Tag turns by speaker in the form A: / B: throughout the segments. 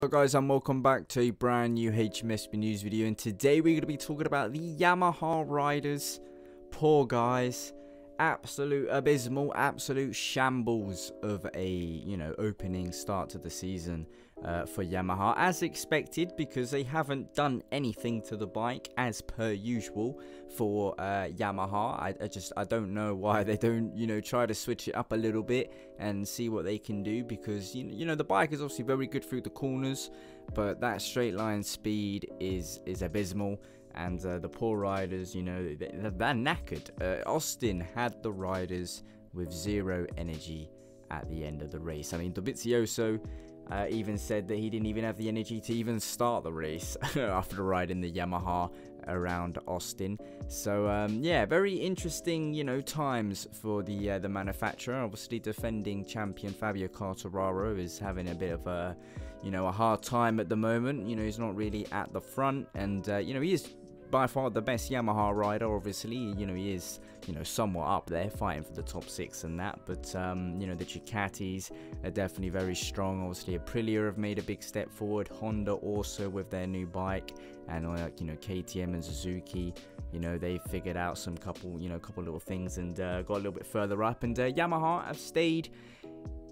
A: Hello guys, and welcome back to a brand new Hijomeatman news video, and today we're going to be talking about the Yamaha riders. Poor guys, absolute abysmal, absolute shambles of a opening start to the season for Yamaha, as expected, because they haven't done anything to the bike as per usual for Yamaha. I don't know why they don't try to switch it up a little bit and see what they can do, because the bike is obviously very good through the corners, but that straight line speed is abysmal. And the poor riders, they're knackered. Austin had the riders with zero energy at the end of the race. I mean, Dovizioso even said that he didn't even have the energy to even start the race after riding the Yamaha around Austin. So yeah, very interesting times for the manufacturer. Obviously, defending champion Fabio Quartararo is having a bit of a a hard time at the moment. He's not really at the front, and he is by far the best Yamaha rider. Obviously, he is somewhat up there fighting for the top 6 and that, but the Ducatis are definitely very strong. Obviously, Aprilia have made a big step forward, Honda also with their new bike, and KTM and Suzuki, they figured out some couple little things and got a little bit further up, and Yamaha have stayed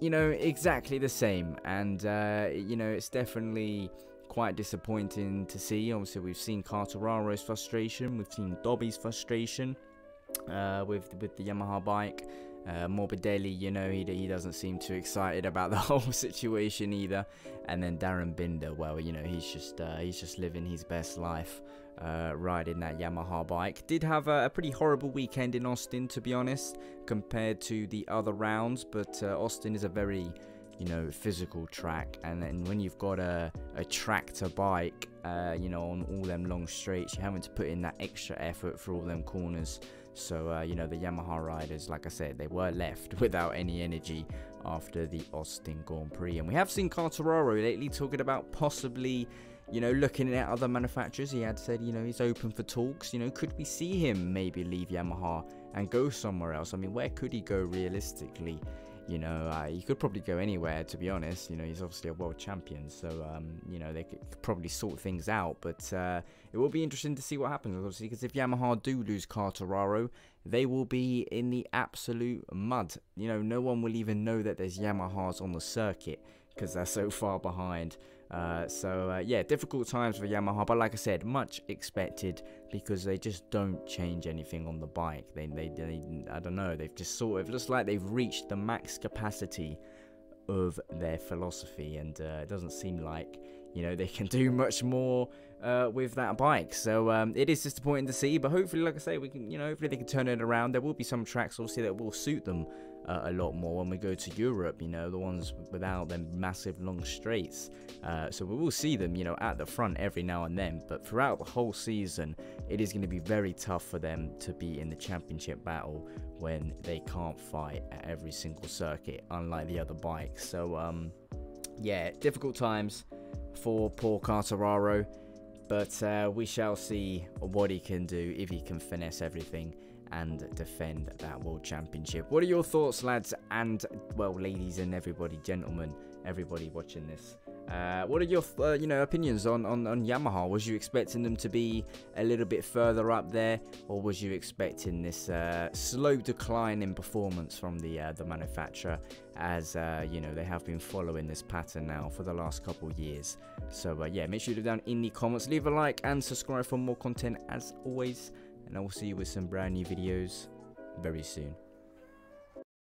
A: exactly the same, and it's definitely quite disappointing to see. Obviously, we've seen Quartararo's frustration, we've seen Dobby's frustration with the Yamaha bike. Morbidelli, he doesn't seem too excited about the whole situation either. And then Darren Binder, well, he's just living his best life riding that Yamaha bike. Did have a pretty horrible weekend in Austin, to be honest, compared to the other rounds, but Austin is a very physical track, and then when you've got a tractor bike on all them long straights, you're having to put in that extra effort for all them corners. So the Yamaha riders, like I said, they were left without any energy after the Austin Grand Prix. And we have seen Quartararo lately talking about possibly looking at other manufacturers. He had said he's open for talks. Could we see him maybe leave Yamaha and go somewhere else? I mean, where could he go realistically? He could probably go anywhere, to be honest. He's obviously a world champion, so they could probably sort things out. But it will be interesting to see what happens, obviously, because if Yamaha do lose Quartararo, they will be in the absolute mud. No one will even know that there's Yamahas on the circuit because they're so far behind. Yeah, difficult times for Yamaha, but like I said, much expected, because they just don't change anything on the bike. They I don't know, they've just sort of looks like they've reached the max capacity of their philosophy, and it doesn't seem like they can do much more with that bike. So it is disappointing to see, but hopefully, like I say, we can hopefully they can turn it around. There will be some tracks obviously that will suit them a lot more when we go to Europe, the ones without them massive long straights. So we will see them at the front every now and then, but throughout the whole season it is going to be very tough for them to be in the championship battle when they can't fight at every single circuit, unlike the other bikes. So yeah, difficult times for poor Quartararo, but we shall see what he can do, if he can finesse everything and defend that world championship. What are your thoughts, lads, and well, ladies, and everybody, gentlemen, everybody watching this? What are your opinions on Yamaha? Was you expecting them to be a little bit further up there, or was you expecting this slow decline in performance from the manufacturer, as they have been following this pattern now for the last couple of years? So yeah, make sure to leave down in the comments, leave a like and subscribe for more content as always, and I will see you with some brand new videos very soon.